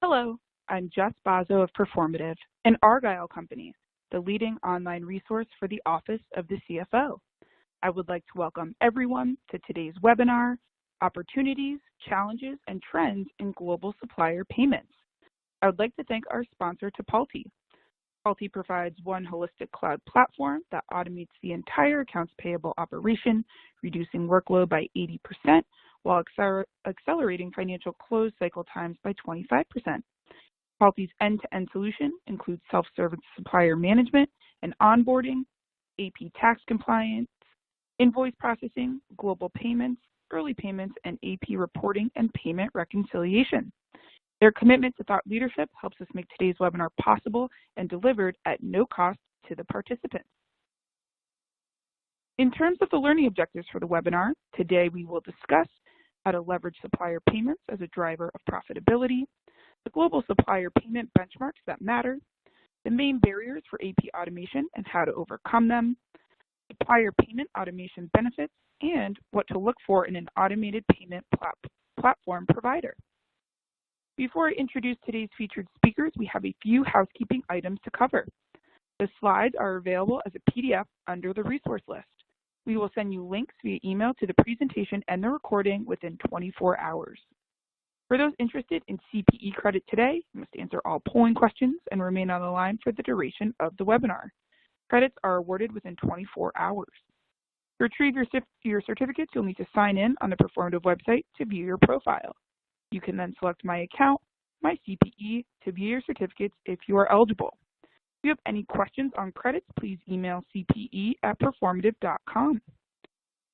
Hello, I'm Jess Bozzo of Performative, an Argyle company, the leading online resource for the Office of the CFO. I would like to welcome everyone to today's webinar, Opportunities, Challenges, and Trends in Global Supplier Payments. I would like to thank our sponsor, Supplier. Supplier provides one holistic cloud platform that automates the entire accounts payable operation, reducing workload by 80%, while accelerating financial close cycle times by 25%. Supplier's end-to-end solution includes self-service supplier management and onboarding, AP tax compliance, invoice processing, global payments, early payments, and AP reporting and payment reconciliation. Their commitment to thought leadership helps us make today's webinar possible and delivered at no cost to the participants. In terms of the learning objectives for the webinar, today we will discuss how to leverage supplier payments as a driver of profitability, the global supplier payment benchmarks that matter, the main barriers for AP automation and how to overcome them, supplier payment automation benefits, and what to look for in an automated payment platform provider. Before I introduce today's featured speakers, we have a few housekeeping items to cover. The slides are available as a PDF under the resource list. We will send you links via email to the presentation and the recording within 24 hours. For those interested in CPE credit today, you must answer all polling questions and remain on the line for the duration of the webinar. Credits are awarded within 24 hours. To retrieve your certificates, you'll need to sign in on the Performative website to view your profile. You can then select My Account, My CPE to view your certificates if you are eligible. If you have any questions on credits, please email cpe@performative.com.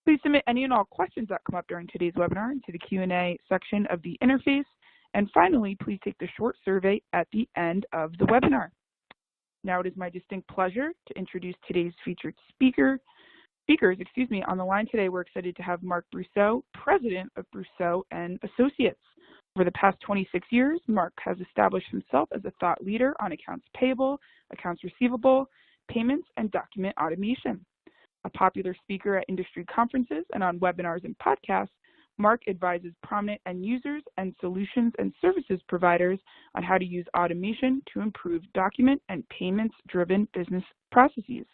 Please submit any and all questions that come up during today's webinar into the Q&A section of the interface. And finally, please take the short survey at the end of the webinar. Now it is my distinct pleasure to introduce today's featured speakers. On the line today, we're excited to have Mark Brousseau, President of Brousseau and Associates. Over the past 26 years, Mark has established himself as a thought leader on accounts payable, accounts receivable, payments, and document automation. A popular speaker at industry conferences and on webinars and podcasts, Mark advises prominent end users and solutions and services providers on how to use automation to improve document and payments-driven business processes.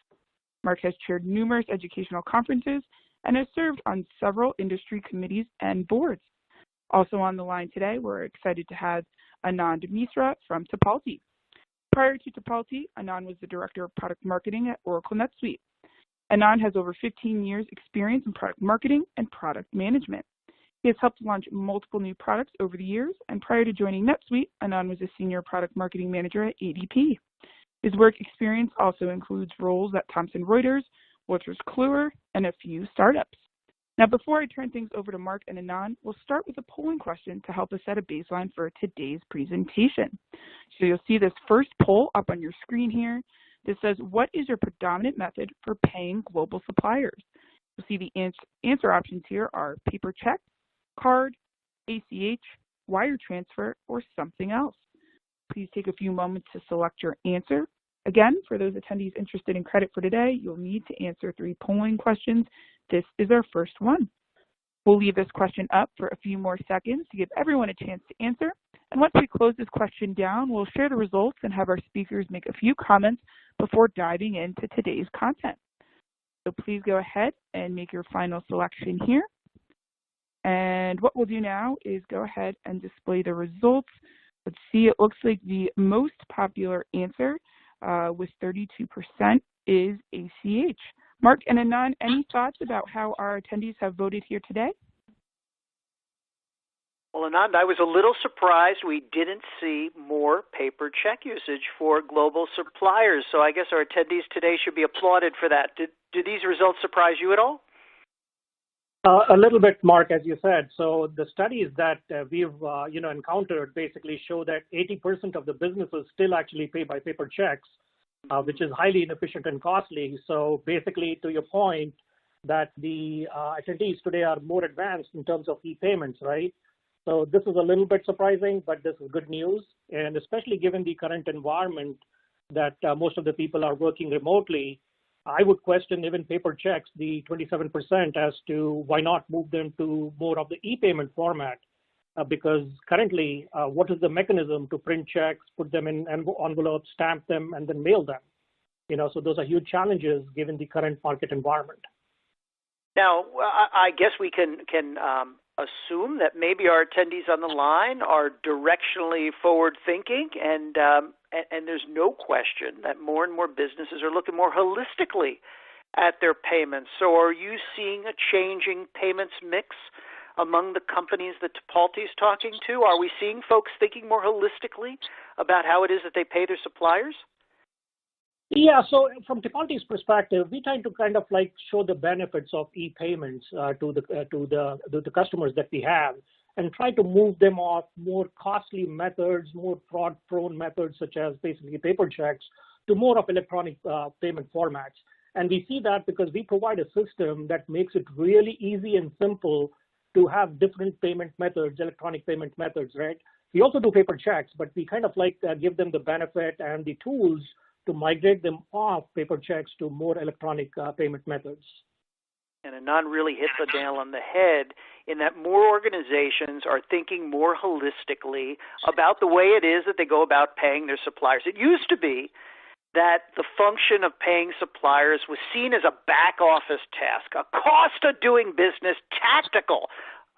Mark has chaired numerous educational conferences and has served on several industry committees and boards. Also on the line today, we're excited to have Anand Misra from Supplier. Prior to Supplier, Anand was the Director of Product Marketing at Oracle NetSuite. Anand has over 15 years experience in product marketing and product management. He has helped launch multiple new products over the years, and prior to joining NetSuite, Anand was a Senior Product Marketing Manager at ADP. His work experience also includes roles at Thomson Reuters, Wolters Kluwer, and a few startups. Now, before I turn things over to Mark and Anand, we'll start with a polling question to help us set a baseline for today's presentation. So you'll see this first poll up on your screen here. This says, what is your predominant method for paying global suppliers? You'll see the answer options here are paper check, card, ACH, wire transfer, or something else. Please take a few moments to select your answer. Again, for those attendees interested in credit for today, you'll need to answer 3 polling questions. This is our first one. We'll leave this question up for a few more seconds to give everyone a chance to answer. And once we close this question down, we'll share the results and have our speakers make a few comments before diving into today's content. So please go ahead and make your final selection here. And what we'll do now is go ahead and display the results. Let's see, it looks like the most popular answer with 32% is ACH. Mark and Anand, any thoughts about how our attendees have voted here today? Well, Anand, I was a little surprised we didn't see more paper check usage for global suppliers. So I guess our attendees today should be applauded for that. Did these results surprise you at all? A little bit, Mark, as you said. So the studies that we've encountered basically show that 80% of the businesses still actually pay by paper checks, which is highly inefficient and costly. So basically, to your point, that the attendees today are more advanced in terms of e-payments, right? So this is a little bit surprising, but this is good news. And especially given the current environment that most of the people are working remotely, I would question even paper checks, the 27%, as to why not move them to more of the e-payment format. because currently, what is the mechanism to print checks, put them in envelopes, stamp them, and then mail them? So those are huge challenges given the current market environment. Now, I guess we can assume that maybe our attendees on the line are directionally forward-thinking, and there's no question that more and more businesses are looking more holistically at their payments. So are you seeing a changing payments mix among the companies that Tipalti is talking to? Are we seeing folks thinking more holistically about how it is that they pay their suppliers? Yeah, so from Tipalti's perspective, we try to kind of like show the benefits of e-payments to the customers that we have, and try to move them off more costly methods, more fraud-prone methods such as basically paper checks, to more of electronic payment formats. And we see that because we provide a system that makes it really easy and simple to have different payment methods, electronic payment methods, right? We also do paper checks, but we kind of like give them the benefit and the tools to migrate them off paper checks to more electronic payment methods. And Anand really hit the nail on the head in that more organizations are thinking more holistically about the way it is that they go about paying their suppliers. It used to be that the function of paying suppliers was seen as a back office task, a cost of doing business, tactical,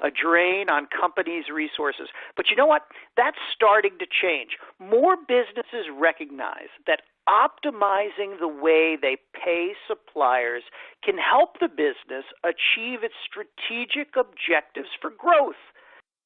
a drain on companies' resources. But you know what? That's starting to change. More businesses recognize that optimizing the way they pay suppliers can help the business achieve its strategic objectives for growth,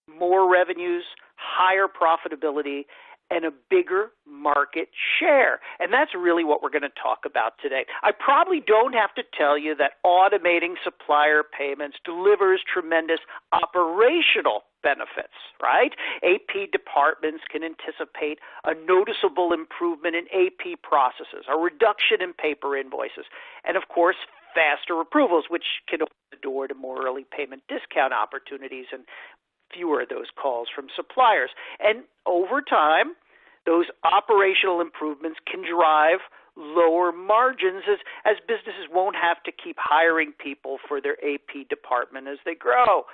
more revenues, higher profitability, and a bigger market share. And that's really what we're going to talk about today. I probably don't have to tell you that automating supplier payments delivers tremendous operational benefits, right? AP departments can anticipate a noticeable improvement in AP processes, a reduction in paper invoices, and of course, faster approvals, which can open the door to more early payment discount opportunities and fewer of those calls from suppliers. And over time, those operational improvements can drive lower margins as businesses won't have to keep hiring people for their AP department as they grow.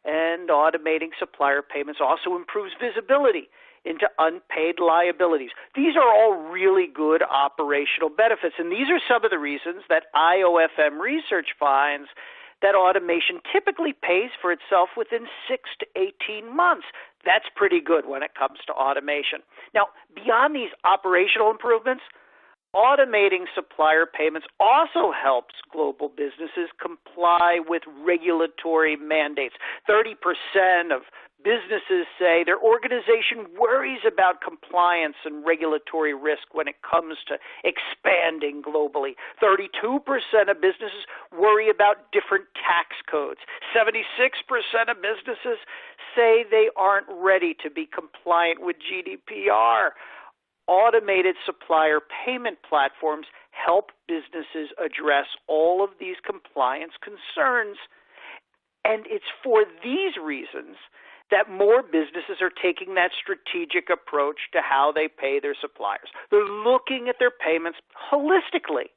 And automating supplier payments also improves visibility into unpaid liabilities. These are all really good operational benefits, and these are some of the reasons that IOFM research finds that automation typically pays for itself within 6 to 18 months. That's pretty good when it comes to automation. Now, beyond these operational improvements, automating supplier payments also helps global businesses comply with regulatory mandates. 30% of businesses say their organization worries about compliance and regulatory risk when it comes to expanding globally. 32% of businesses worry about different tax codes. 76% of businesses say they aren't ready to be compliant with GDPR. Automated supplier payment platforms help businesses address all of these compliance concerns. And it's for these reasons that more businesses are taking that strategic approach to how they pay their suppliers. They're looking at their payments holistically,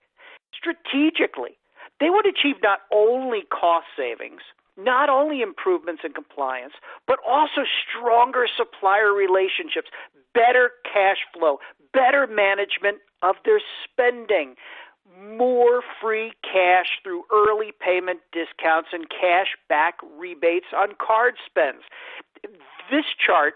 strategically. They would achieve not only cost savings, not only improvements in compliance, but also stronger supplier relationships, better cash flow, better management of their spending, more free cash through early payment discounts and cash back rebates on card spends. This chart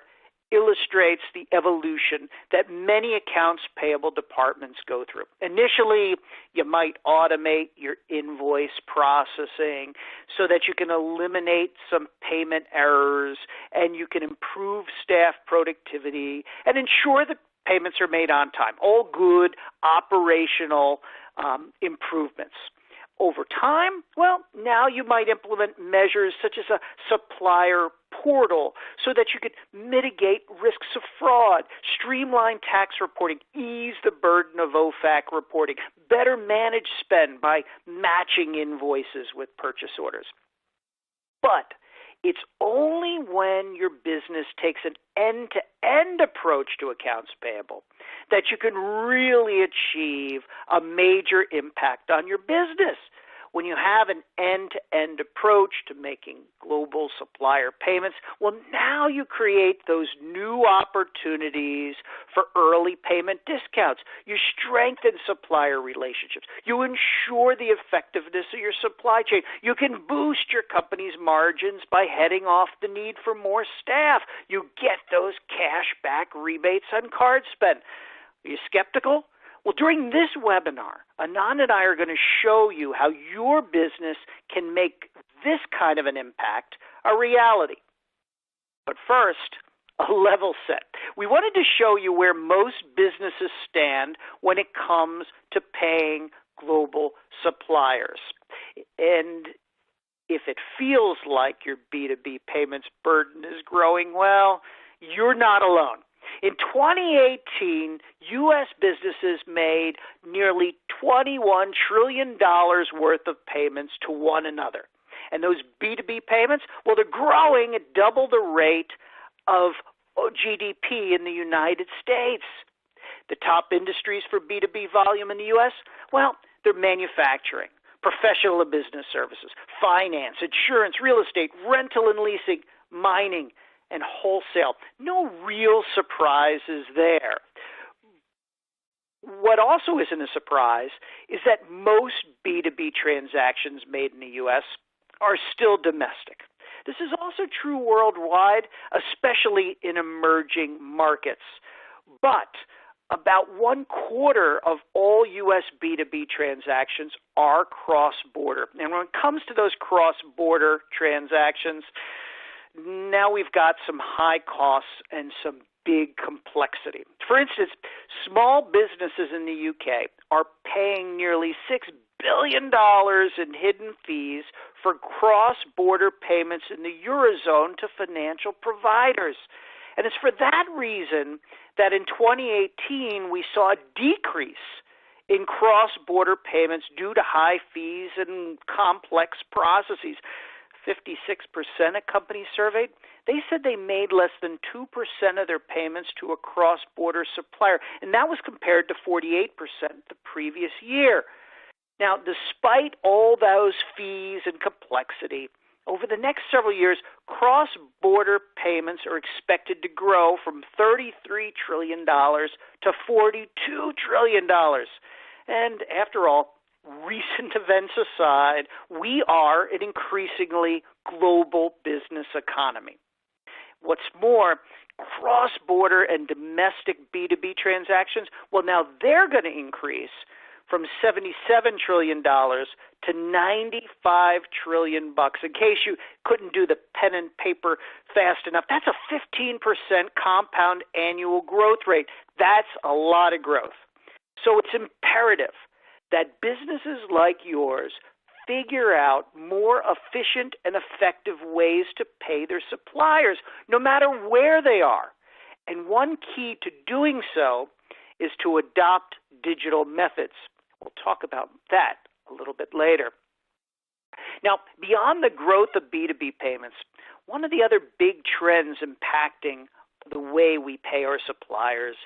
illustrates the evolution that many accounts payable departments go through. Initially, you might automate your invoice processing so that you can eliminate some payment errors and you can improve staff productivity and ensure that payments are made on time. All good operational improvements. Over time, well, now you might implement measures such as a supplier portal so that you could mitigate risks of fraud, streamline tax reporting, ease the burden of OFAC reporting, better manage spend by matching invoices with purchase orders. But it's only when your business takes an end-to-end approach to accounts payable that you can really achieve a major impact on your business. when you have an end-to-end approach to making global supplier payments, well, now you create those new opportunities for early payment discounts. You strengthen supplier relationships. You ensure the effectiveness of your supply chain. You can boost your company's margins by heading off the need for more staff. You get those cash back rebates on card spend. Are you skeptical? Well, during this webinar, Anand and I are going to show you how your business can make this kind of an impact a reality. But first, a level set. We wanted to show you where most businesses stand when it comes to paying global suppliers. And if it feels like your B2B payments burden is growing, well, you're not alone. In 2018, U.S. businesses made nearly $21 trillion worth of payments to one another. And those B2B payments, well, they're growing at double the rate of GDP in the United States. The top industries for B2B volume in the U.S., well, they're manufacturing, professional and business services, finance, insurance, real estate, rental and leasing, mining, and wholesale. No real surprises there. What also isn't a surprise is that most B2B transactions made in the U.S. are still domestic. This is also true worldwide, especially in emerging markets. But about 1/4 of all U.S. B2B transactions are cross-border. And when it comes to those cross-border transactions, now we've got some high costs and some big complexity. For instance, small businesses in the UK are paying nearly $6 billion in hidden fees for cross-border payments in the Eurozone to financial providers. And it's for that reason that in 2018 we saw a decrease in cross-border payments due to high fees and complex processes. 56% of companies surveyed, they said they made less than 2% of their payments to a cross-border supplier, and that was compared to 48% the previous year. Now, despite all those fees and complexity, over the next several years, cross-border payments are expected to grow from $33 trillion to $42 trillion. And after all, recent events aside, we are an increasingly global business economy. What's more, cross-border and domestic B2B transactions, well, now they're going to increase from $77 trillion to $95 trillion. In case you couldn't do the pen and paper fast enough, that's a 15% compound annual growth rate. That's a lot of growth. So it's imperative that businesses like yours figure out more efficient and effective ways to pay their suppliers, no matter where they are. And one key to doing so is to adopt digital methods. We'll talk about that a little bit later. Now, beyond the growth of B2B payments, one of the other big trends impacting the way we pay our suppliers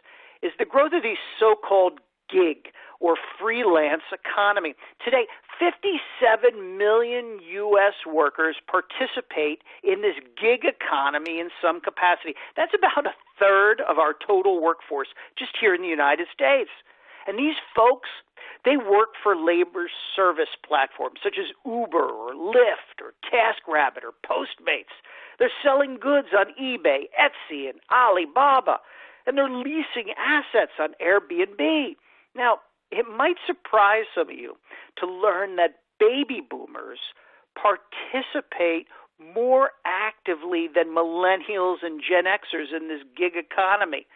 is the growth of these so-called gig or freelance economy. Today, 57 million U.S. workers participate in this gig economy in some capacity. That's about 1/3 of our total workforce just here in the United States. And these folks, they work for labor service platforms such as Uber or Lyft or TaskRabbit or Postmates. They're selling goods on eBay, Etsy, and Alibaba, and they're leasing assets on Airbnb. Now, it might surprise some of you to learn that baby boomers participate more actively than millennials and Gen Xers in this gig economy.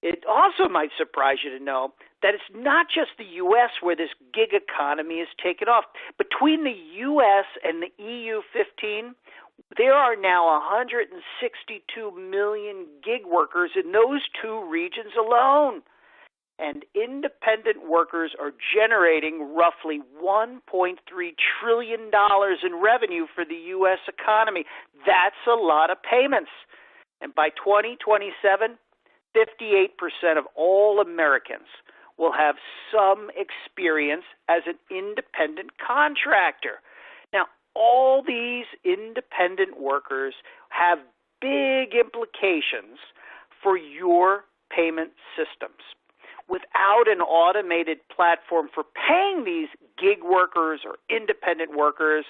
It also might surprise you to know that it's not just the U.S. where this gig economy is taken off. Between the U.S. and the EU 15, there are now 162 million gig workers in those two regions alone. And independent workers are generating roughly $1.3 trillion in revenue for the U.S. economy. That's a lot of payments. And by 2027, 58% of all Americans will have some experience as an independent contractor. Now, all these independent workers have big implications for your payment systems. Without an automated platform for paying these gig workers or independent workers,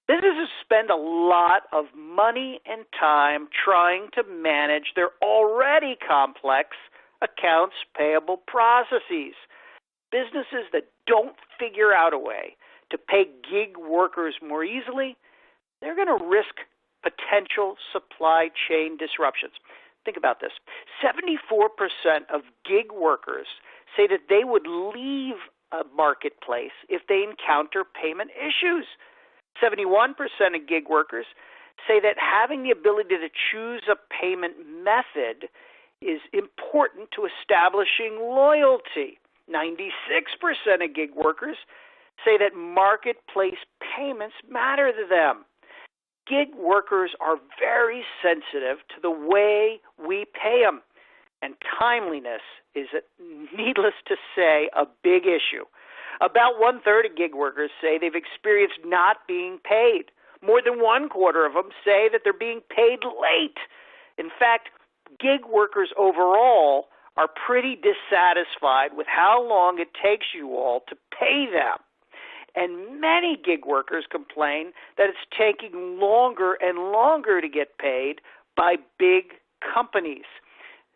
businesses spend a lot of money and time trying to manage their already complex accounts payable processes. Businesses that don't figure out a way to pay gig workers more easily, they're going to risk potential supply chain disruptions. Think about this. 74% of gig workers say that they would leave a marketplace if they encounter payment issues. 71% of gig workers say that having the ability to choose a payment method is important to establishing loyalty. 96% of gig workers say that marketplace payments matter to them. Gig workers are very sensitive to the way we pay them, and timeliness is, needless to say, a big issue. About 1/3 of gig workers say they've experienced not being paid. More than 1/4 of them say that they're being paid late. In fact, gig workers overall are pretty dissatisfied with how long it takes you all to pay them. And many gig workers complain that it's taking longer and longer to get paid by big companies.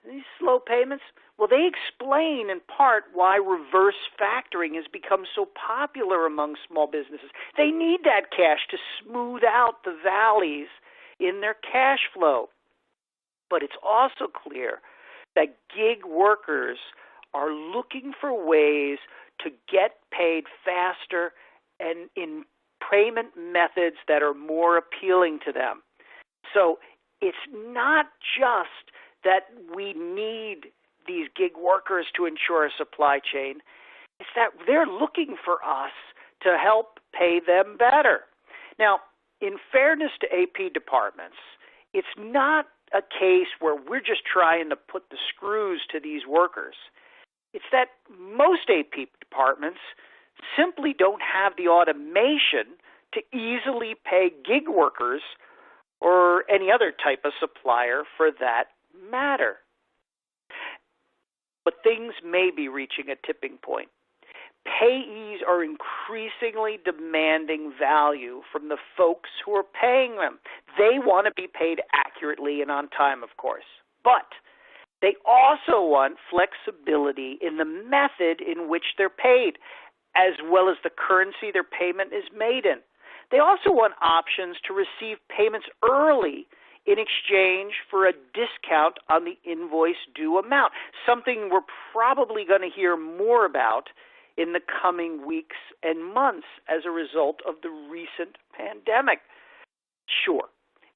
These slow payments, well, they explain in part why reverse factoring has become so popular among small businesses. They need that cash to smooth out the valleys in their cash flow. But it's also clear that gig workers are looking for ways to get paid faster and in payment methods that are more appealing to them. So it's not just that we need these gig workers to ensure a supply chain. It's that they're looking for us to help pay them better. Now, in fairness to AP departments, it's not a case where we're just trying to put the screws to these workers. It's that most AP departments simply don't have the automation to easily pay gig workers or any other type of supplier for that matter. But things may be reaching a tipping point. Payees are increasingly demanding value from the folks who are paying them. They want to be paid accurately and on time, of course. But they also want flexibility in the method in which they're paid, as well as the currency their payment is made in. They also want options to receive payments early in exchange for a discount on the invoice due amount, something we're probably going to hear more about in the coming weeks and months as a result of the recent pandemic. Sure,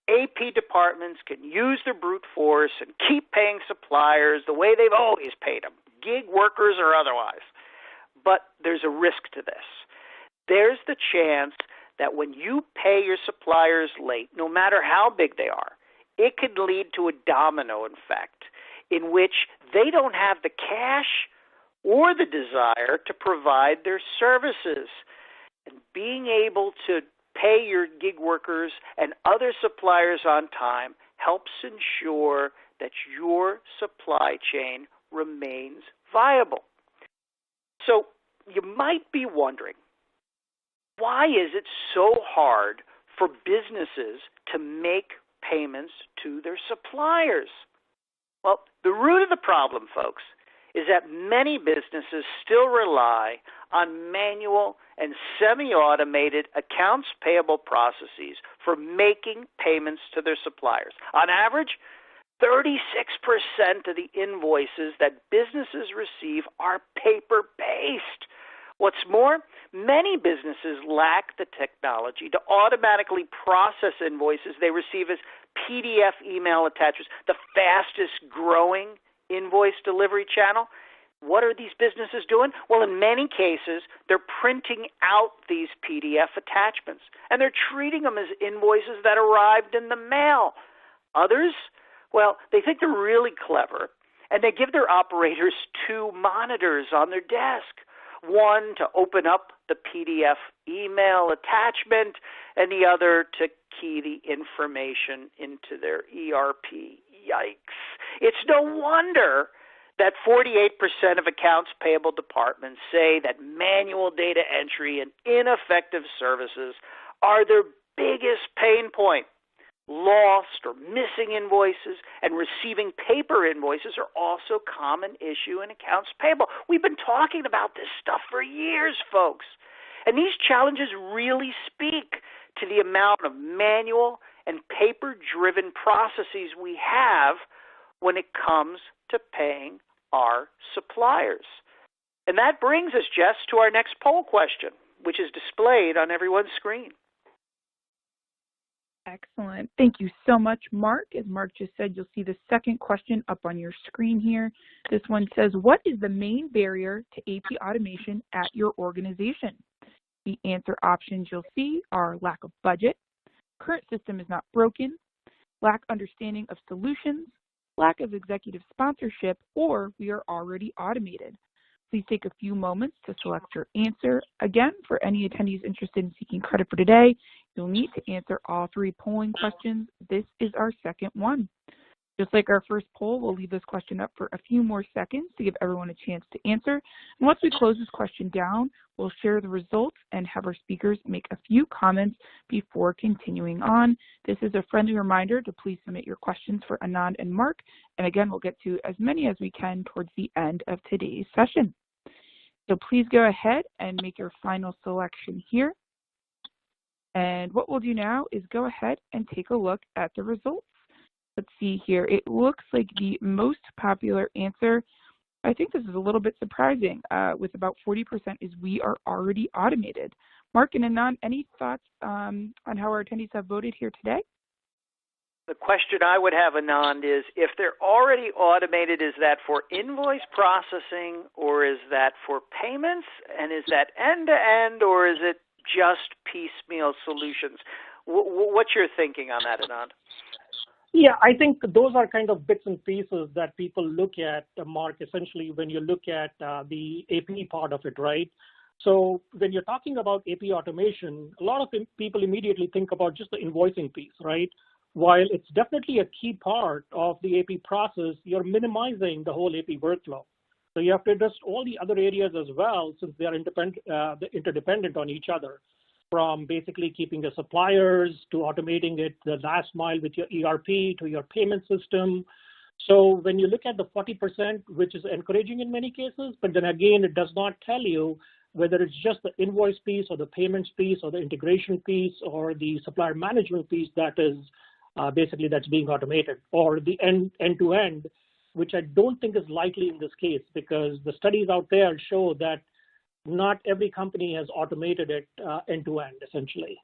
AP departments can use their brute force and keep paying suppliers the way they've always paid them, gig workers or otherwise. But there's a risk to this. There's the chance that when you pay your suppliers late, no matter how big they are, it could lead to a domino effect in which they don't have the cash or the desire to provide their services. And being able to pay your gig workers and other suppliers on time helps ensure that your supply chain remains viable. So you might be wondering, why is it so hard for businesses to make payments to their suppliers? Well, the root of the problem, folks, is that many businesses still rely on manual and semi-automated accounts payable processes for making payments to their suppliers. On average, 36% of the invoices that businesses receive are paper-based. What's more, many businesses lack the technology to automatically process invoices they receive as PDF email attachments, the fastest growing invoice delivery channel. What are these businesses doing? Well, in many cases, they're printing out these PDF attachments, and they're treating them as invoices that arrived in the mail. Others, well, they think they're really clever, And they give their operators 2 monitors on their desk, one to open up the PDF email attachment and the other to key the information into their ERP. Yikes. It's no wonder that 48% of accounts payable departments say that manual data entry and ineffective services are their biggest pain point. Lost or missing invoices and receiving paper invoices are also a common issue in accounts payable. We've been talking about this stuff for years, folks. And these challenges really speak to the amount of manual and paper-driven processes we have when it comes to paying our suppliers. And that brings us, Jess, to our next poll question, which is displayed on everyone's screen. Excellent. Thank you so much, Mark. As Mark just said, you'll see the second question up on your screen here. This one says, what is the main barrier to AP automation at your organization? The answer options you'll see are lack of budget, current system is not broken, lack understanding of solutions, lack of executive sponsorship, or we are already automated. Please take a few moments to select your answer. Again, for any attendees interested in seeking credit for today, you'll need to answer all 3 polling questions. This is our second one. Just like our first poll, we'll leave this question up for a few more seconds to give everyone a chance to answer. And once we close this question down, we'll share the results and have our speakers make a few comments before continuing on. This is a friendly reminder to please submit your questions for Anand and Mark. And again, we'll get to as many as we can towards the end of today's session. So please go ahead and make your final selection here. And what we'll do now is go ahead and take a look at the results. Let's see here. It looks like the most popular answer, I think this is a little bit surprising, with about 40% is we are already automated. Mark and Anand, any thoughts on how our attendees have voted here today? The question I would have, Anand, is if they're already automated, is that for invoice processing or is that for payments? And is that end-to-end or is it just piecemeal solutions? What's your thinking on that, Anand? Yeah, I think those are kind of bits and pieces that people look at, Mark, essentially when you look at the AP part of it, right? So when you're talking about AP automation, a lot of people immediately think about just the invoicing piece, right? While it's definitely a key part of the AP process, you're minimizing the whole AP workflow. So you have to address all the other areas as well, since they are interdependent on each other, from basically keeping the suppliers to automating it the last mile with your ERP to your payment system. So when you look at the 40%, which is encouraging in many cases, but then again, it does not tell you whether it's just the invoice piece or the payments piece or the integration piece or the supplier management piece that is basically that's being automated, or the end-to-end, which I don't think is likely in this case, because the studies out there show that not every company has automated it end-to-end, essentially.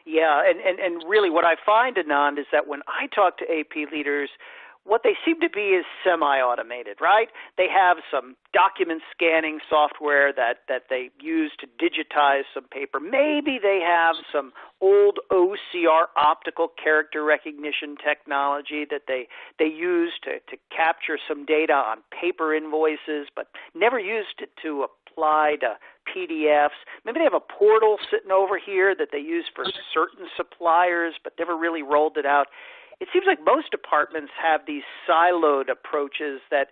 Yeah, and really what I find, Anand, is that when I talk to AP leaders, what they seem to be is semi-automated, right? They have some document scanning software that they use to digitize some paper. Maybe they have some old OCR optical character recognition technology that they use to capture some data on paper invoices, but never used it to apply to PDFs. Maybe they have a portal sitting over here that they use for certain suppliers, but never really rolled it out. It seems like most departments have these siloed approaches that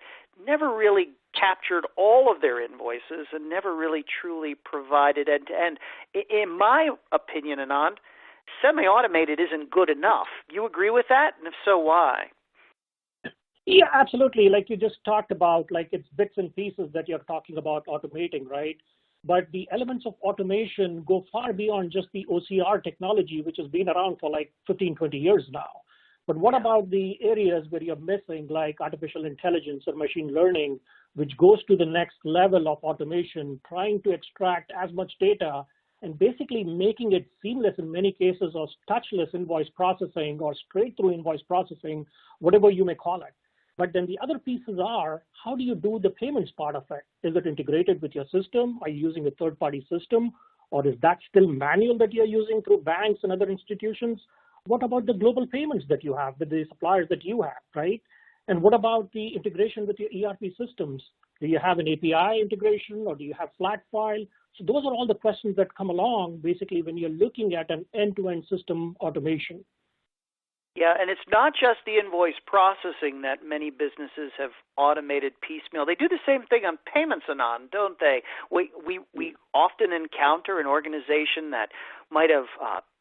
never really captured all of their invoices and never really truly provided end-to-end. In my opinion, Anand, semi-automated isn't good enough. You agree with that? And if so, why? Yeah, absolutely. Like you just talked about, like it's bits and pieces that you're talking about automating, right? But the elements of automation go far beyond just the OCR technology, which has been around for like 15, 20 years now. But what about the areas where you're missing, like artificial intelligence or machine learning, which goes to the next level of automation, trying to extract as much data and basically making it seamless in many cases, or touchless invoice processing or straight through invoice processing, whatever you may call it. But then the other pieces are, how do you do the payments part of it? Is it integrated with your system? Are you using a third-party system? Or is that still manual that you're using through banks and other institutions? What about the global payments that you have with the suppliers that you have, right? And what about the integration with your ERP systems? Do you have an API integration or do you have flat file? So those are all the questions that come along basically when you're looking at an end-to-end system automation. Yeah, and it's not just the invoice processing that many businesses have automated piecemeal. They do the same thing on payments, Anand, don't they? We often encounter an organization that might have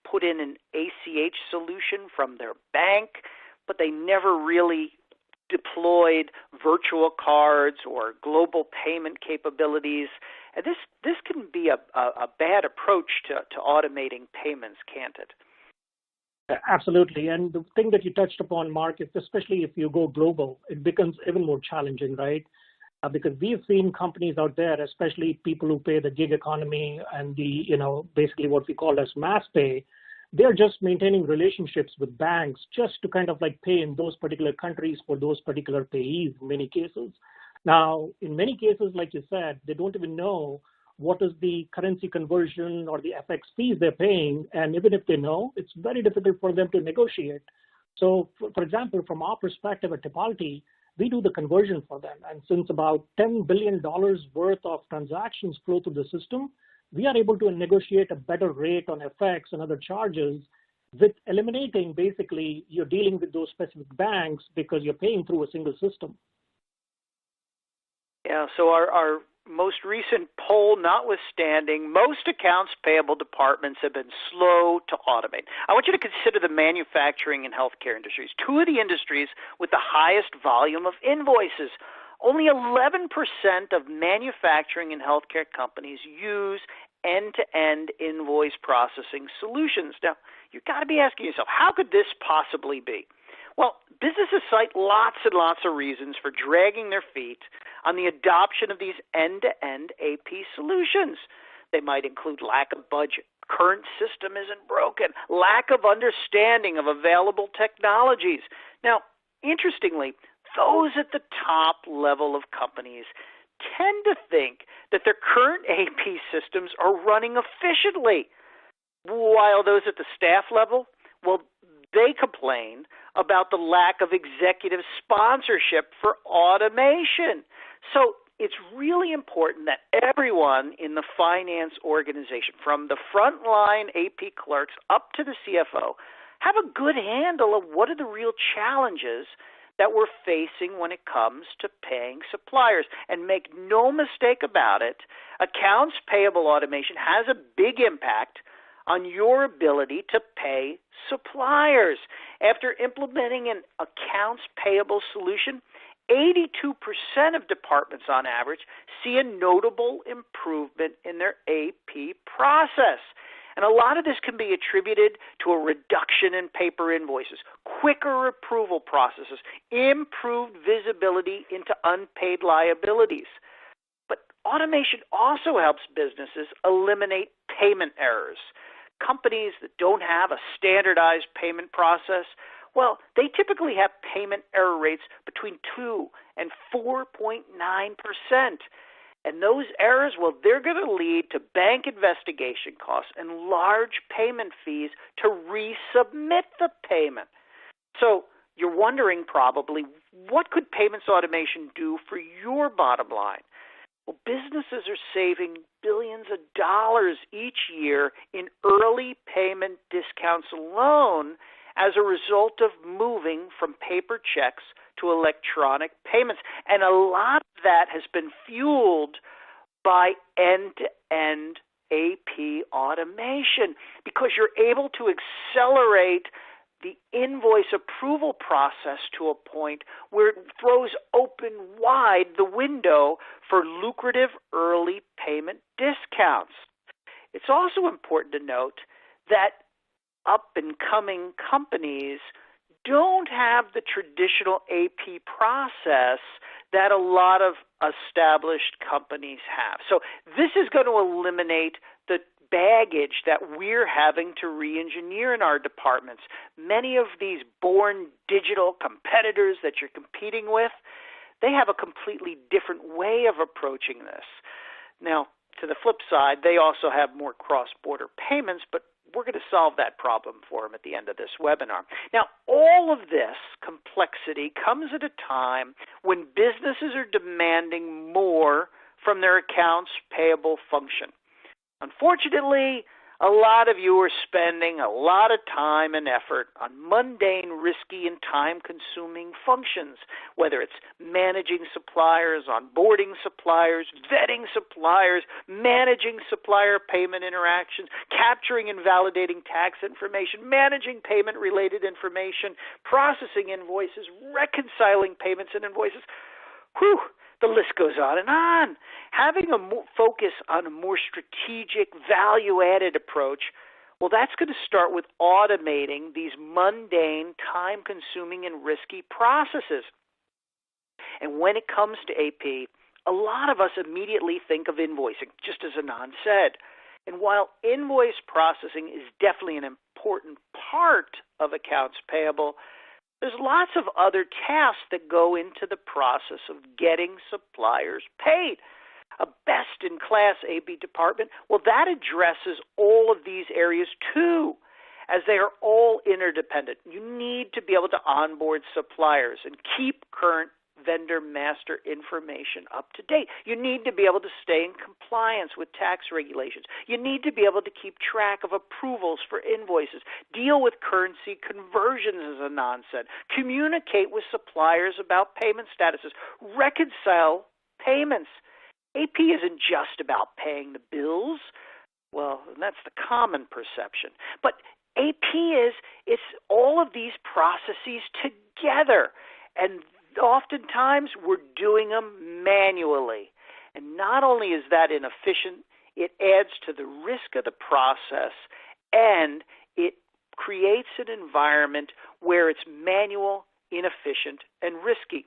put in an ACH solution from their bank, but they never really deployed virtual cards or global payment capabilities. And this can be a bad approach to automating payments, can't it? Absolutely. And the thing that you touched upon, Mark, is especially if you go global, it becomes even more challenging, right? Because we've seen companies out there, especially people who pay the gig economy and the, basically what we call as mass pay, they're just maintaining relationships with banks just to kind of like pay in those particular countries for those particular payees in many cases. Now, in many cases, like you said, they don't even know what is the currency conversion or the FX fees they're paying. And even if they know, it's very difficult for them to negotiate. So, for example, from our perspective at Tipalti, we do the conversion for them. And since about $10 billion worth of transactions flow through the system, we are able to negotiate a better rate on FX and other charges with eliminating basically you're dealing with those specific banks because you're paying through a single system. Yeah, so our most recent poll notwithstanding, most accounts payable departments have been slow to automate. I want you to consider the manufacturing and healthcare industries, two of the industries with the highest volume of invoices. Only 11% of manufacturing and healthcare companies use end-to-end invoice processing solutions. Now, you've got to be asking yourself, how could this possibly be? Well, businesses cite lots and lots of reasons for dragging their feet on the adoption of these end-to-end AP solutions. They might include lack of budget, current system isn't broken, lack of understanding of available technologies. Now, interestingly, those at the top level of companies tend to think that their current AP systems are running efficiently, while those at the staff level, well, they complain about the lack of executive sponsorship for automation. So it's really important that everyone in the finance organization, from the frontline AP clerks up to the CFO, have a good handle of what are the real challenges that we're facing when it comes to paying suppliers. And make no mistake about it, accounts payable automation has a big impact on your ability to pay suppliers. After implementing an accounts payable solution, 82% of departments on average see a notable improvement in their AP process. And a lot of this can be attributed to a reduction in paper invoices, quicker approval processes, improved visibility into unpaid liabilities. But automation also helps businesses eliminate payment errors. Companies that don't have a standardized payment process, well, they typically have payment error rates between 2 and 4.9%. And those errors, well, they're going to lead to bank investigation costs and large payment fees to resubmit the payment. So you're wondering probably, what could payments automation do for your bottom line? Well, businesses are saving billions of dollars each year in early payment discounts alone as a result of moving from paper checks to electronic payments. And a lot of that has been fueled by end-to-end AP automation because you're able to accelerate the invoice approval process to a point where it throws open wide the window for lucrative early payment discounts. It's also important to note that up-and-coming companies don't have the traditional AP process that a lot of established companies have. So this is going to eliminate the baggage that we're having to re-engineer in our departments. Many of these born digital competitors that you're competing with, they have a completely different way of approaching this. Now, to the flip side, they also have more cross-border payments, but we're going to solve that problem for them at the end of this webinar. Now, all of this complexity comes at a time when businesses are demanding more from their accounts payable function. Unfortunately, a lot of you are spending a lot of time and effort on mundane, risky, and time-consuming functions, whether it's managing suppliers, onboarding suppliers, vetting suppliers, managing supplier payment interactions, capturing and validating tax information, managing payment-related information, processing invoices, reconciling payments and invoices. Whew! The list goes on and on. Having a focus on a more strategic, value-added approach, well, that's going to start with automating these mundane, time-consuming, and risky processes. And when it comes to AP, a lot of us immediately think of invoicing, just as Anand said. And while invoice processing is definitely an important part of accounts payable, there's lots of other tasks that go into the process of getting suppliers paid. A best-in-class AP department, well, that addresses all of these areas too, as they are all interdependent. You need to be able to onboard suppliers and keep current vendor master information up to date. You need to be able to stay in compliance with tax regulations. You need to be able to keep track of approvals for invoices, deal with currency conversions, as Anand said, communicate with suppliers about payment statuses, reconcile payments. AP isn't just about paying the bills. Well, that's the common perception. But AP it's all of these processes together, and oftentimes we're doing them manually. And not only is that inefficient, it adds to the risk of the process, and it creates an environment where it's manual, inefficient, and risky.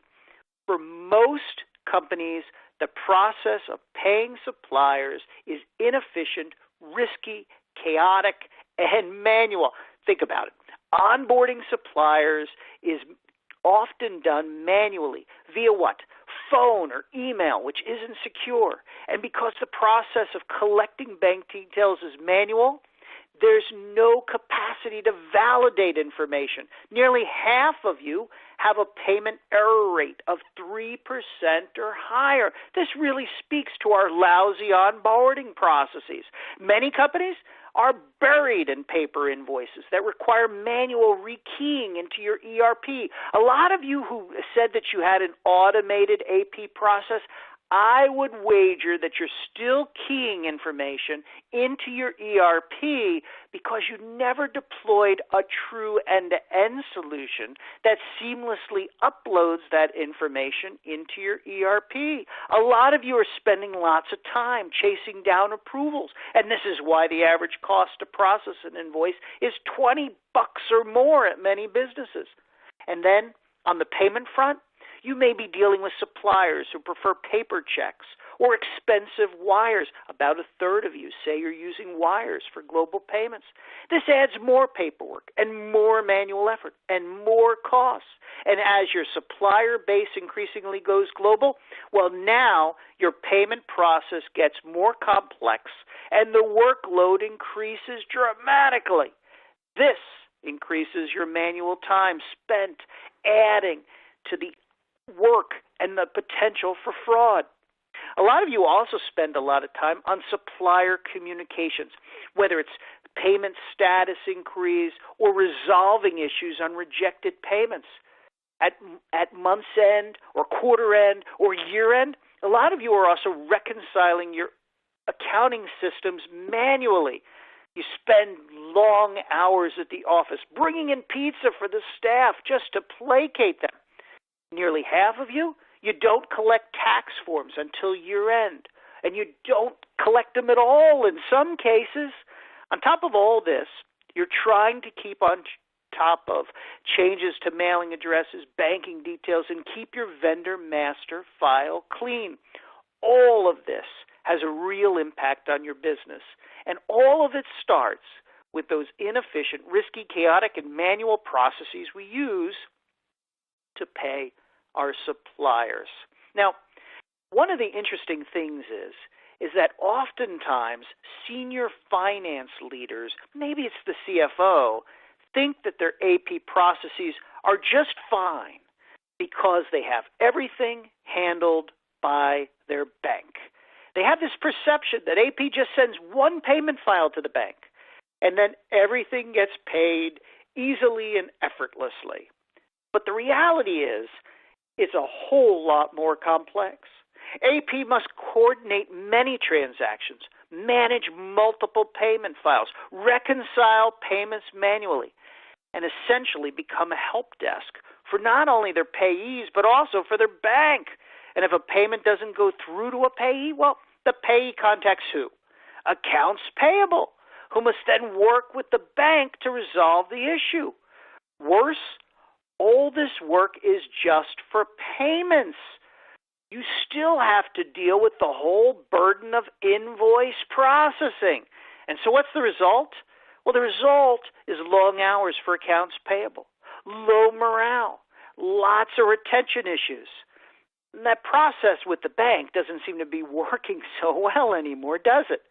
For most companies, the process of paying suppliers is inefficient, risky, chaotic, and manual. Think about it. Onboarding suppliers is often done manually via what? Phone or email, which isn't secure. And because the process of collecting bank details is manual, there's no capacity to validate information. Nearly half of you have a payment error rate of 3% or higher. This really speaks to our lousy onboarding processes. Many companies are buried in paper invoices that require manual rekeying into your ERP. A lot of you who said that you had an automated AP process, I would wager that you're still keying information into your ERP because you never deployed a true end-to-end solution that seamlessly uploads that information into your ERP. A lot of you are spending lots of time chasing down approvals, and this is why the average cost to process an invoice is $20 or more at many businesses. And then on the payment front, you may be dealing with suppliers who prefer paper checks or expensive wires. About a third of you say you're using wires for global payments. This adds more paperwork and more manual effort and more costs. And as your supplier base increasingly goes global, well, now your payment process gets more complex and the workload increases dramatically. This increases your manual time spent adding to the work and the potential for fraud. A lot of you also spend a lot of time on supplier communications, whether it's payment status inquiries or resolving issues on rejected payments. At month's end or quarter end or year end, a lot of you are also reconciling your accounting systems manually. You spend long hours at the office bringing in pizza for the staff just to placate them. Nearly half of you don't collect tax forms until year end, and you don't collect them at all in some cases. On top of all this, you're trying to keep on top of changes to mailing addresses, banking details, and keep your vendor master file clean. All of this has a real impact on your business, and all of it starts with those inefficient, risky, chaotic, and manual processes we use to pay our suppliers. Now, one of the interesting things is that oftentimes senior finance leaders, maybe it's the CFO, think that their AP processes are just fine because they have everything handled by their bank. They have this perception that AP just sends one payment file to the bank, and then everything gets paid easily and effortlessly. But the reality is, it's a whole lot more complex. AP must coordinate many transactions, manage multiple payment files, reconcile payments manually, and essentially become a help desk for not only their payees, but also for their bank. And if a payment doesn't go through to a payee, well, the payee contacts who? Accounts payable, who must then work with the bank to resolve the issue. Worse, all this work is just for payments. You still have to deal with the whole burden of invoice processing. And so what's the result? Well, the result is long hours for accounts payable, low morale, lots of retention issues. And that process with the bank doesn't seem to be working so well anymore, does it?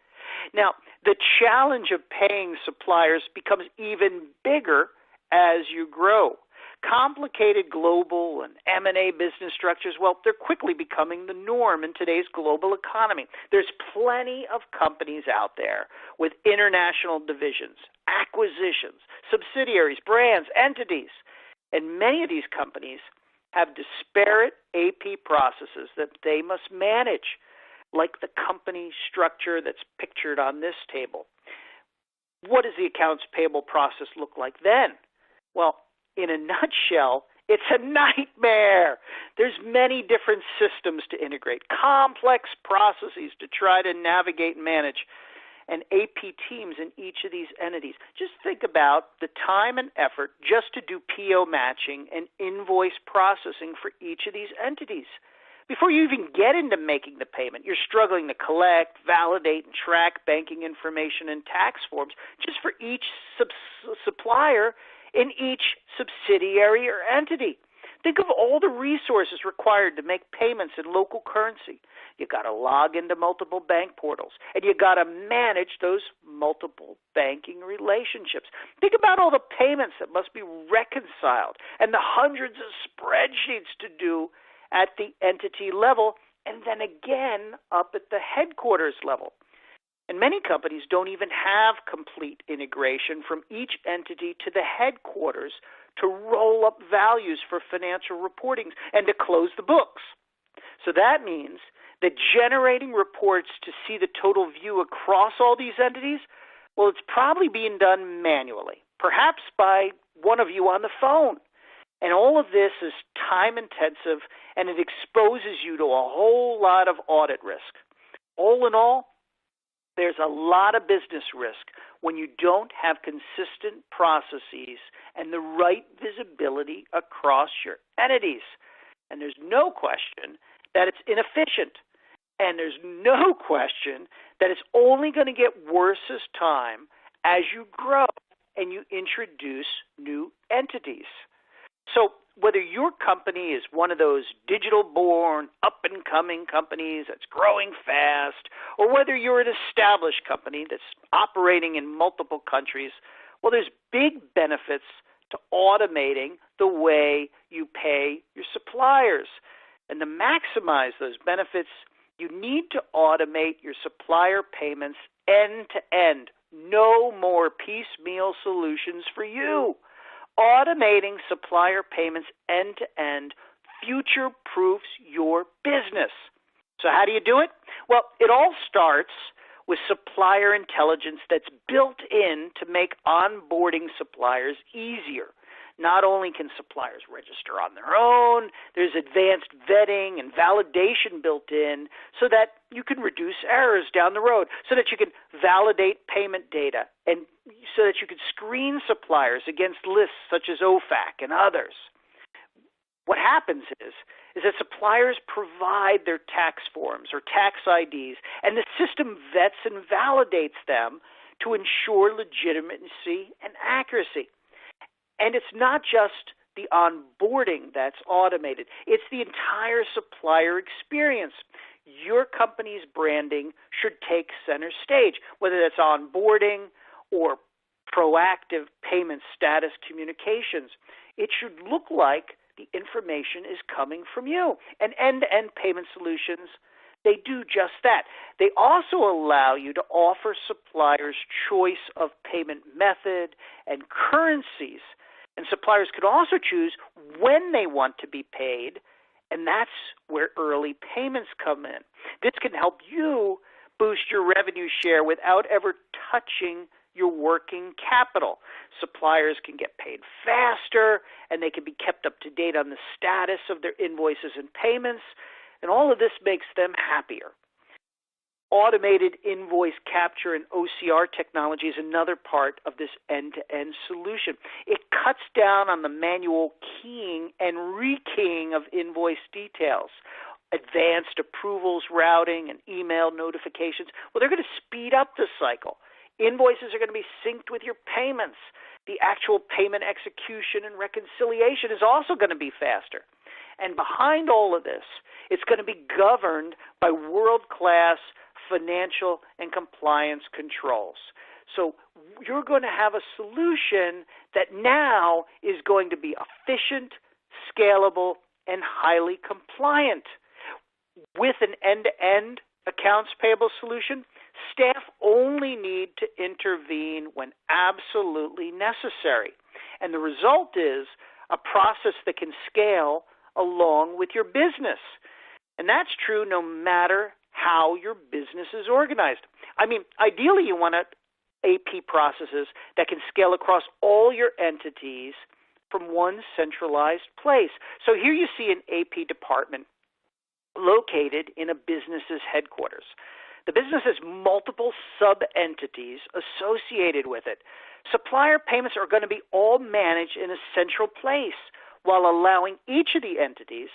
Now, the challenge of paying suppliers becomes even bigger as you grow. Complicated global and M&A business structures, well, they're quickly becoming the norm in today's global economy. There's plenty of companies out there with international divisions, acquisitions, subsidiaries, brands, entities. And many of these companies have disparate AP processes that they must manage, like the company structure that's pictured on this table. What does the accounts payable process look like then? Well, in a nutshell, it's a nightmare. There's many different systems to integrate, complex processes to try to navigate and manage, and AP teams in each of these entities. Just think about the time and effort just to do PO matching and invoice processing for each of these entities. Before you even get into making the payment, you're struggling to collect, validate, and track banking information and tax forms just for each supplier in each subsidiary or entity. Think of all the resources required to make payments in local currency. You got to log into multiple bank portals, and you got to manage those multiple banking relationships. Think about all the payments that must be reconciled and the hundreds of spreadsheets to do at the entity level, and then again up at the headquarters level. And many companies don't even have complete integration from each entity to the headquarters to roll up values for financial reporting and to close the books. So that means that generating reports to see the total view across all these entities, well, it's probably being done manually, perhaps by one of you on the phone. And all of this is time intensive, and it exposes you to a whole lot of audit risk. All in all, there's a lot of business risk when you don't have consistent processes and the right visibility across your entities. And there's no question that it's inefficient. And there's no question that it's only going to get worse as you grow and you introduce new entities. So whether your company is one of those digital-born, up-and-coming companies that's growing fast, or whether you're an established company that's operating in multiple countries, well, there's big benefits to automating the way you pay your suppliers. And to maximize those benefits, you need to automate your supplier payments end-to-end. No more piecemeal solutions for you. Automating supplier payments end-to-end future-proofs your business. So how do you do it? Well, it all starts with supplier intelligence that's built in to make onboarding suppliers easier. Not only can suppliers register on their own, there's advanced vetting and validation built in so that you can reduce errors down the road, so that you can validate payment data, and so that you can screen suppliers against lists such as OFAC and others. What happens is that suppliers provide their tax forms or tax IDs, and the system vets and validates them to ensure legitimacy and accuracy. And it's not just the onboarding that's automated. It's the entire supplier experience. your company's branding should take center stage, whether that's onboarding or proactive payment status communications. It should look like the information is coming from you. And end-to-end payment solutions, they do just that. They also allow you to offer suppliers choice of payment method and currencies. And suppliers could also choose when they want to be paid, and that's where early payments come in. This can help you boost your revenue share without ever touching your working capital. Suppliers can get paid faster, and they can be kept up to date on the status of their invoices and payments, and all of this makes them happier. Automated invoice capture and OCR technology is another part of this end-to-end solution. It cuts down on the manual keying and rekeying of invoice details. Advanced approvals, routing, and email notifications, well, they're going to speed up the cycle. Invoices are going to be synced with your payments. The actual payment execution and reconciliation is also going to be faster. And behind all of this, it's going to be governed by world-class financial and compliance controls. So you're going to have a solution that now is going to be efficient, scalable, and highly compliant. With an end-to-end accounts payable solution, staff only need to intervene when absolutely necessary. And the result is a process that can scale along with your business. And that's true no matter how your business is organized. I mean, ideally you want AP processes that can scale across all your entities from one centralized place. So here you see an AP department located in a business's headquarters. The business has multiple sub-entities associated with it. Supplier payments are going to be all managed in a central place while allowing each of the entities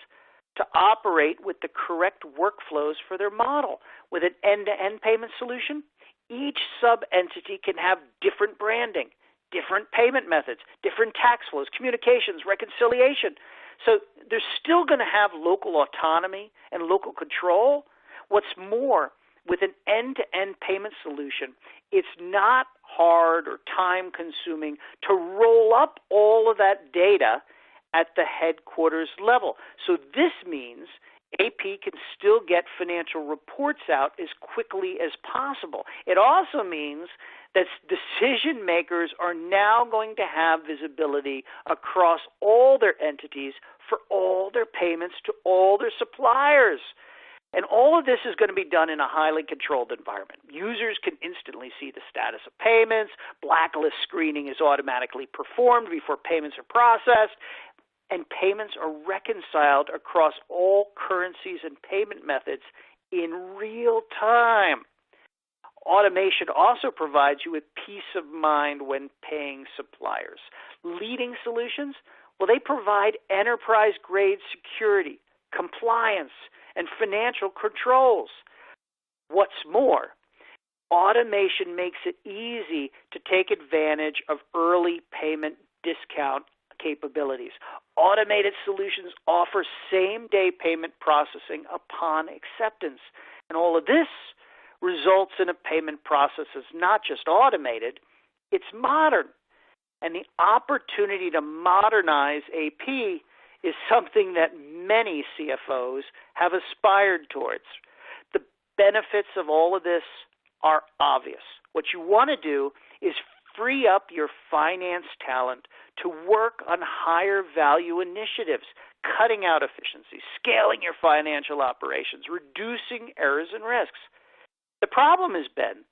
to operate with the correct workflows for their model. With an end-to-end payment solution, each sub-entity can have different branding, different payment methods, different tax flows, communications, reconciliation. So they're still going to have local autonomy and local control. What's more, with an end-to-end payment solution, it's not hard or time-consuming to roll up all of that data at the headquarters level. So this means AP can still get financial reports out as quickly as possible. It also means that decision makers are now going to have visibility across all their entities for all their payments to all their suppliers. And all of this is going to be done in a highly controlled environment. Users can instantly see the status of payments. Blacklist screening is automatically performed before payments are processed. And payments are reconciled across all currencies and payment methods in real time. Automation also provides you with peace of mind when paying suppliers. Leading solutions, well, they provide enterprise-grade security, compliance, and financial controls. What's more, automation makes it easy to take advantage of early payment discount capabilities. Automated solutions offer same-day payment processing upon acceptance. And all of this results in a payment process that's not just automated, it's modern. And the opportunity to modernize AP is something that many CFOs have aspired towards. The benefits of all of this are obvious. What you want to do is free up your finance talent to work on higher value initiatives, cutting out efficiencies, scaling your financial operations, reducing errors and risks. The problem has been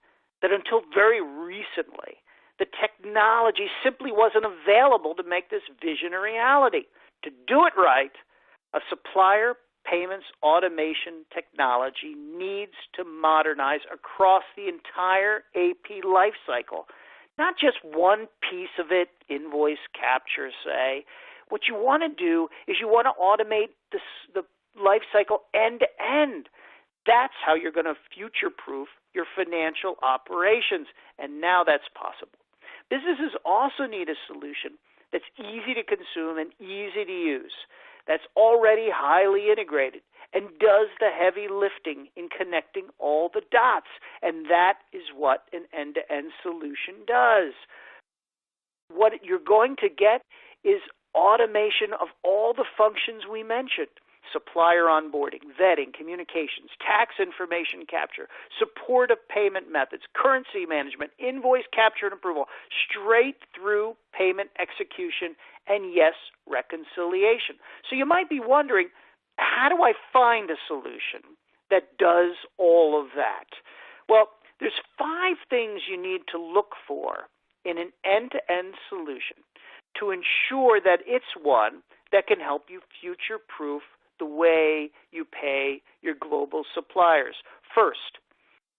that until very recently, the technology simply wasn't available to make this vision a reality. To do it right, a supplier payments automation technology needs to modernize across the entire AP lifecycle. Not just one piece of it, invoice capture, say. What you want to do is you want to automate the life cycle end to end. That's how you're going to future-proof your financial operations, and now that's possible. Businesses also need a solution that's easy to consume and easy to use, that's already highly integrated, and does the heavy lifting in connecting all the dots. And that is what an end-to-end solution does. What you're going to get is automation of all the functions we mentioned: supplier onboarding, vetting, communications, tax information capture, support of payment methods, currency management, invoice capture and approval, straight through payment execution, and yes, reconciliation. So you might be wondering, how do I find a solution that does all of that? Well, there's 5 things you need to look for in an end-to-end solution to ensure that it's one that can help you future-proof the way you pay your global suppliers. First,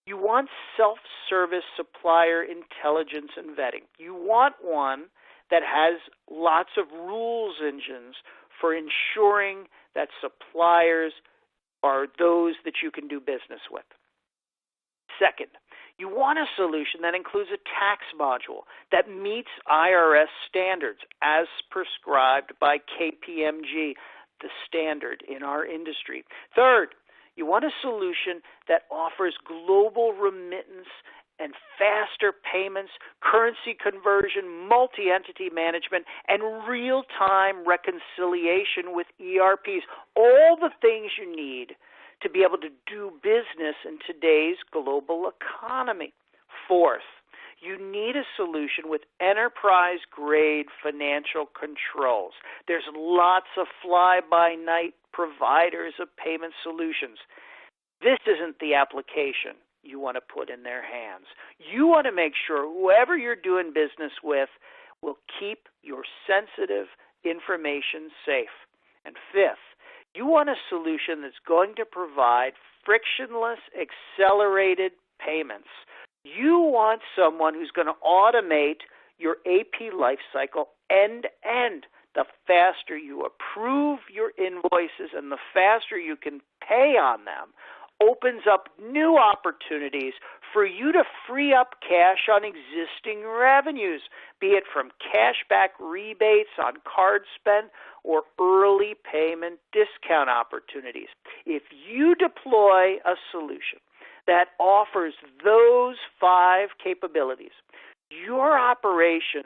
you want self-service supplier intelligence and vetting. You want one that has lots of rules engines for ensuring that suppliers are those that you can do business with. Second, you want a solution that includes a tax module that meets IRS standards as prescribed by KPMG, the standard in our industry. Third, you want a solution that offers global remittance and faster payments, currency conversion, multi-entity management, and real-time reconciliation with ERPs. All the things you need to be able to do business in today's global economy. Fourth, you need a solution with enterprise-grade financial controls. There's lots of fly-by-night providers of payment solutions. This isn't the application you want to put in their hands. You want to make sure whoever you're doing business with will keep your sensitive information safe. And fifth, you want a solution that's going to provide frictionless, accelerated payments. You want someone who's going to automate your AP lifecycle end-to-end. The faster you approve your invoices and the faster you can pay on them opens up new opportunities for you to free up cash on existing revenues, be it from cashback rebates on card spend or early payment discount opportunities. If you deploy a solution that offers those 5 capabilities, your operation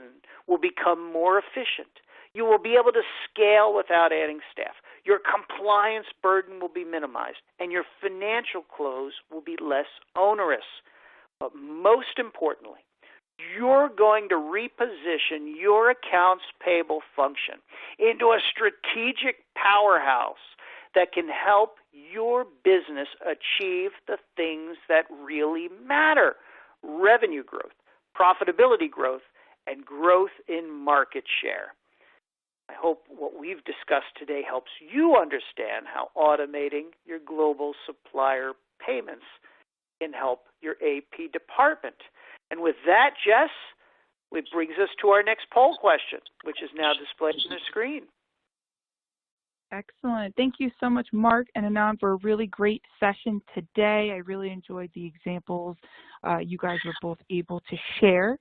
will become more efficient. You will be able to scale without adding staff. Your compliance burden will be minimized, and your financial close will be less onerous. But most importantly, you're going to reposition your accounts payable function into a strategic powerhouse that can help your business achieve the things that really matter: revenue growth, profitability growth, and growth in market share. I hope what we've discussed today helps you understand how automating your global supplier payments can help your AP department. And with that, Jess, it brings us to our next poll question, which is now displayed on the screen. Excellent. Thank you so much, Mark and Anand, for a really great session today. I really enjoyed the examples you guys were both able to share.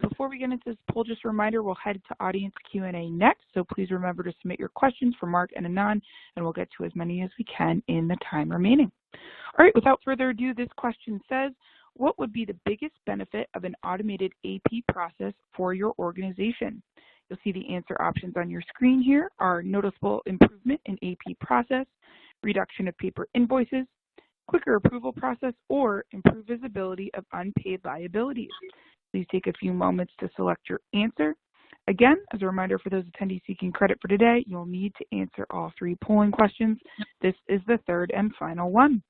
Before we get into this poll, just a reminder, we'll head to audience Q&A next, so please remember to submit your questions for Mark and Anand, and we'll get to as many as we can in the time remaining. All right, without further ado, this question says, what would be the biggest benefit of an automated AP process for your organization? You'll see the answer options on your screen here are noticeable improvement in AP process, reduction of paper invoices, quicker approval process, or improved visibility of unpaid liabilities. Please take a few moments to select your answer. Again, as a reminder for those attendees seeking credit for today, you'll need to answer all 3 polling questions. This is the third and final one.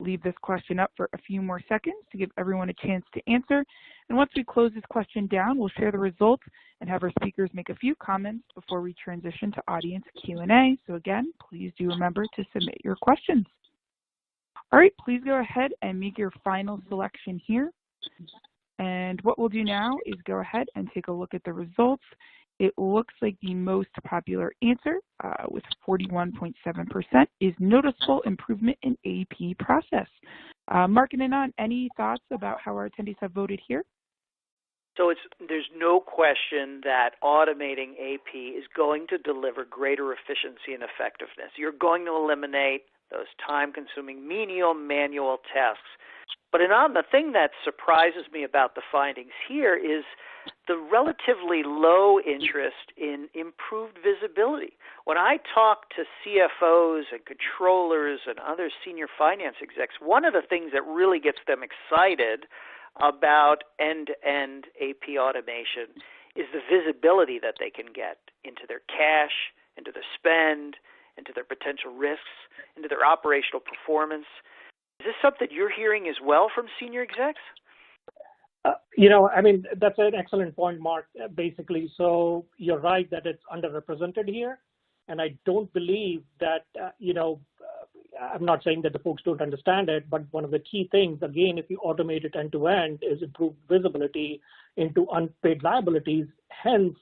Leave this question up for a few more seconds to give everyone a chance to answer. And once we close this question down, we'll share the results and have our speakers make a few comments before we transition to audience Q&A. So again, please do remember to submit your questions. All right, please go ahead and make your final selection here. And what we'll do now is go ahead and take a look at the results. It looks like the most popular answer with 41.7% is noticeable improvement in AP process. Mark and Anand, any thoughts about how our attendees have voted here? So there's no question that automating AP is going to deliver greater efficiency and effectiveness. You're going to eliminate those time-consuming menial manual tasks. But Anand, the thing that surprises me about the findings here is the relatively low interest in improved visibility. When I talk to CFOs and controllers and other senior finance execs, one of the things that really gets them excited about end-to-end AP automation is the visibility that they can get into their cash, into their spend, into their potential risks, into their operational performance. Is this something you're hearing as well from senior execs? That's an excellent point, Mark, basically. So you're right that it's underrepresented here. And I don't believe that, I'm not saying that the folks don't understand it, but one of the key things, again, if you automate it end to end, is improved visibility into unpaid liabilities, hence,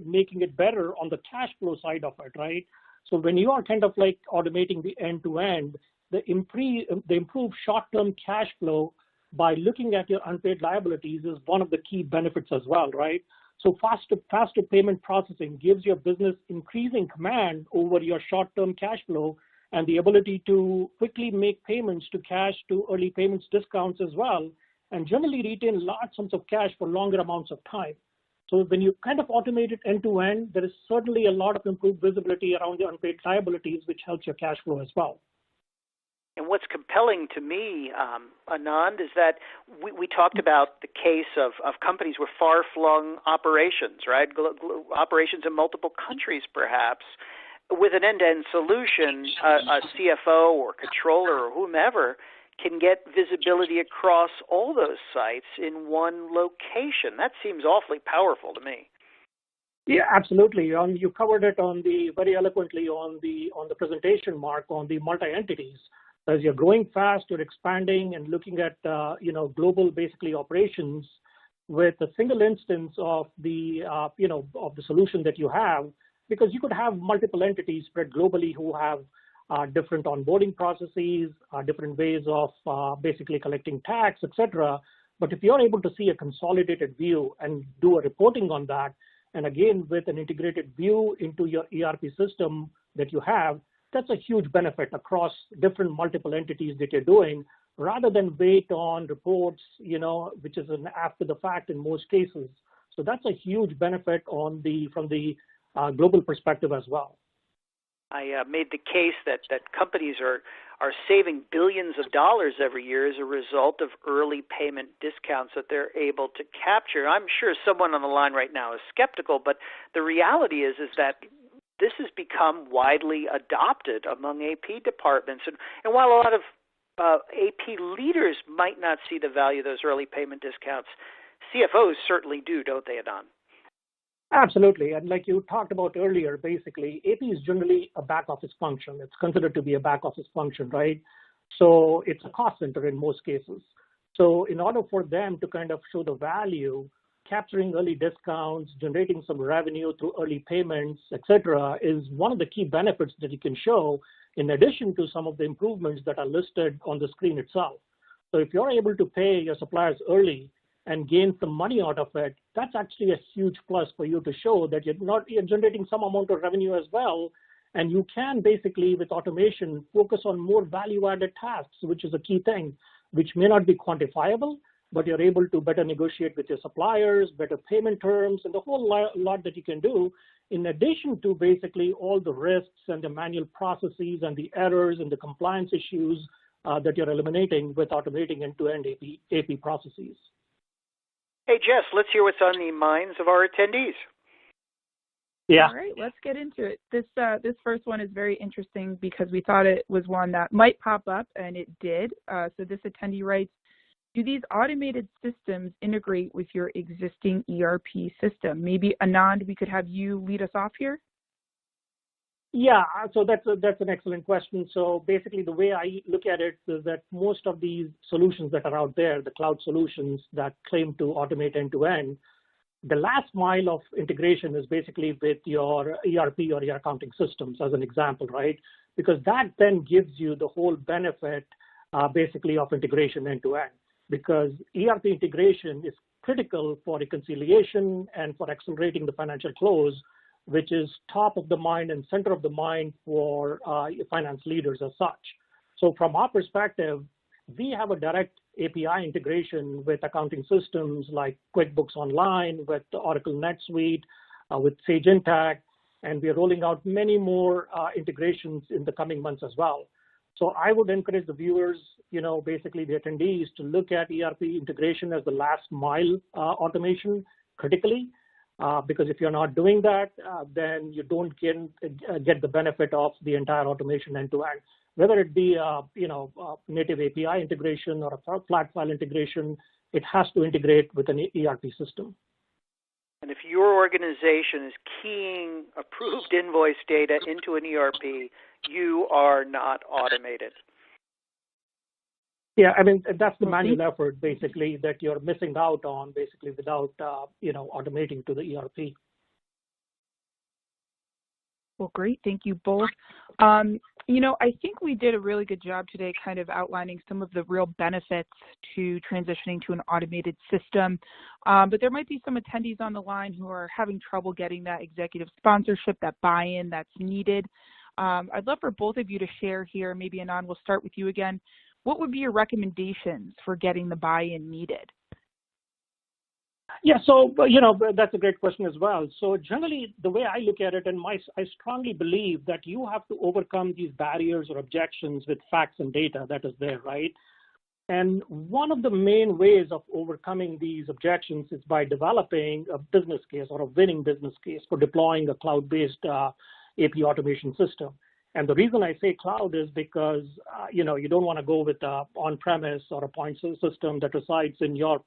making it better on the cash flow side of it, right? So when you are kind of like automating the end to end, the improved short-term cash flow by looking at your unpaid liabilities is one of the key benefits as well, right? So faster payment processing gives your business increasing command over your short-term cash flow and the ability to quickly make payments to cash, to early payments discounts as well, and generally retain large sums of cash for longer amounts of time. So when you kind of automate it end to end, there is certainly a lot of improved visibility around the unpaid liabilities, which helps your cash flow as well. And what's compelling to me, Anand, is that we talked about the case of companies with far-flung operations, right? Operations in multiple countries, perhaps. With an end-to-end solution, a CFO or controller or whomever can get visibility across all those sites in one location. That seems awfully powerful to me. Yeah, absolutely. You covered it very eloquently on the presentation, Mark, on the multi-entities. As you're growing fast, you're expanding and looking at global basically operations with a single instance of the of the solution that you have, because you could have multiple entities spread globally who have different onboarding processes, different ways of basically collecting tax, etc. But if you're able to see a consolidated view and do a reporting on that, and again with an integrated view into your ERP system that you have, that's a huge benefit across different multiple entities that you're doing, rather than wait on reports, which is an after the fact in most cases. So that's a huge benefit from the global perspective as well. I made the case that companies are saving billions of dollars every year as a result of early payment discounts that they're able to capture. I'm sure someone on the line right now is skeptical, but the reality is that this has become widely adopted among AP departments. And while a lot of AP leaders might not see the value of those early payment discounts, CFOs certainly do, don't they, Anand? Absolutely. And like you talked about earlier, basically, AP is generally a back office function. It's considered to be a back office function, right? So it's a cost center in most cases. So in order for them to kind of show the value, capturing early discounts, generating some revenue through early payments, etc., is one of the key benefits that you can show, in addition to some of the improvements that are listed on the screen itself. So if you're able to pay your suppliers early and gain some money out of it, that's actually a huge plus for you to show that you're generating some amount of revenue as well. And you can basically, with automation, focus on more value-added tasks, which is a key thing, which may not be quantifiable, but you're able to better negotiate with your suppliers, better payment terms, and the whole lot that you can do, in addition to basically all the risks and the manual processes and the errors and the compliance issues that you're eliminating with automating end-to-end AP processes. Hey, Jess, let's hear what's on the minds of our attendees. Yeah. All right, let's get into it. This first one is very interesting because we thought it was one that might pop up, and it did. So this attendee writes, do these automated systems integrate with your existing ERP system? Maybe, Anand, we could have you lead us off here. Yeah, so that's an excellent question. So basically the way I look at it is that most of these solutions that are out there, the cloud solutions that claim to automate end-to-end, the last mile of integration is basically with your ERP or your accounting systems, as an example, right? Because that then gives you the whole benefit basically of integration end-to-end. Because ERP integration is critical for reconciliation and for accelerating the financial close, which is top of the mind and center of the mind for finance leaders as such. So from our perspective, we have a direct API integration with accounting systems like QuickBooks Online, with Oracle NetSuite, with Sage Intacct, and we are rolling out many more integrations in the coming months as well. So I would encourage the viewers, basically the attendees, to look at ERP integration as the last mile automation critically, because if you're not doing that, then you don't get the benefit of the entire automation end-to-end. Whether it be native API integration or a flat file integration, it has to integrate with an ERP system. And if your organization is keying approved invoice data into an ERP, you are not automated. Yeah, I mean, that's the manual effort, basically, that you're missing out on, basically, without, automating to the ERP. Well, great. Thank you both. I think we did a really good job today kind of outlining some of the real benefits to transitioning to an automated system. But there might be some attendees on the line who are having trouble getting that executive sponsorship, that buy-in that's needed. I'd love for both of you to share here. Maybe, Anand, we'll start with you again. What would be your recommendations for getting the buy-in needed? Yeah, so, that's a great question as well. So generally, the way I look at it, and I strongly believe that you have to overcome these barriers or objections with facts and data that is there, right? And one of the main ways of overcoming these objections is by developing a business case or a winning business case for deploying a cloud-based AP automation system. And the reason I say cloud is because, you don't want to go with on-premise or a point system that resides in your,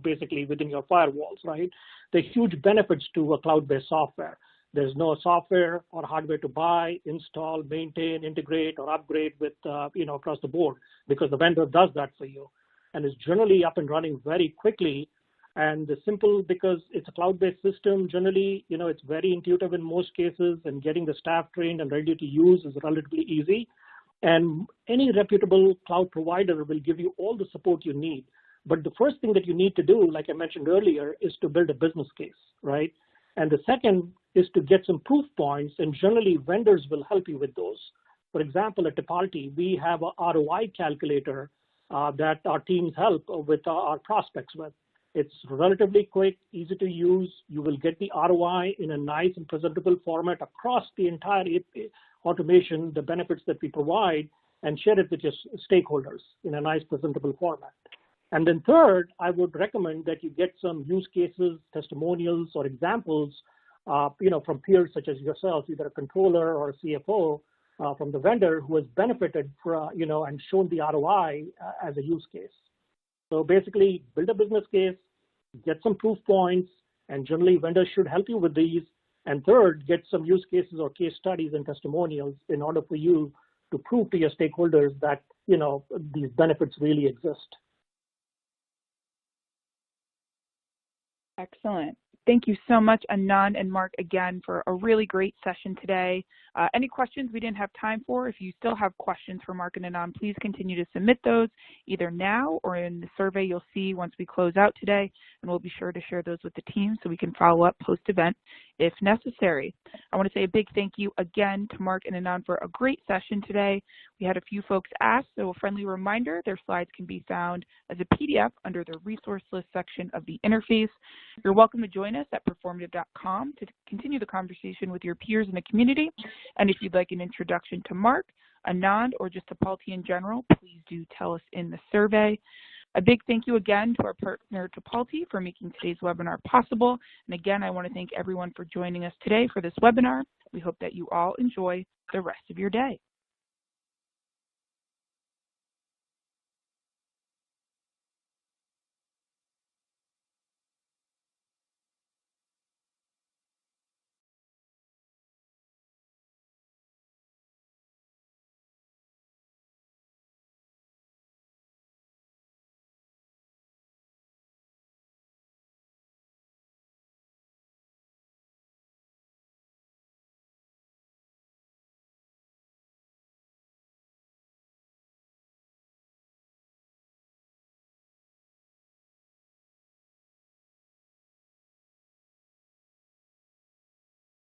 basically within your firewalls, right? There are huge benefits to a cloud-based software. There's no software or hardware to buy, install, maintain, integrate, or upgrade with, across the board, because the vendor does that for you. And it's generally up and running very quickly. And the simple, because it's a cloud-based system, generally, it's very intuitive in most cases, and getting the staff trained and ready to use is relatively easy. And any reputable cloud provider will give you all the support you need. But the first thing that you need to do, like I mentioned earlier, is to build a business case, right? And the second is to get some proof points, and generally vendors will help you with those. For example, at Tipalti, we have a ROI calculator that our teams help with our prospects with. It's relatively quick, easy to use. You will get the ROI in a nice and presentable format across the entire automation, the benefits that we provide, and share it with your stakeholders in a nice, presentable format. And then third, I would recommend that you get some use cases, testimonials, or examples, from peers such as yourself, either a controller or a CFO from the vendor who has benefited and shown the ROI as a use case. So basically, build a business case, get some proof points, and generally vendors should help you with these. And third, get some use cases or case studies and testimonials in order for you to prove to your stakeholders that, these benefits really exist. Excellent. Thank you so much, Anand and Mark, again, for a really great session today. Any questions we didn't have time for? If you still have questions for Mark and Anand, please continue to submit those either now or in the survey you'll see once we close out today, and we'll be sure to share those with the team so we can follow up post-event if necessary. I want to say a big thank you again to Mark and Anand for a great session today. We had a few folks ask, so a friendly reminder, their slides can be found as a PDF under the resource list section of the interface. You're welcome to join us at performative.com to continue the conversation with your peers in the community. And if you'd like an introduction to Mark, Anand, or just Tipalti in general, please do tell us in the survey. A big thank you again to our partner Tipalti for making today's webinar possible. And again, I want to thank everyone for joining us today for this webinar. We hope that you all enjoy the rest of your day.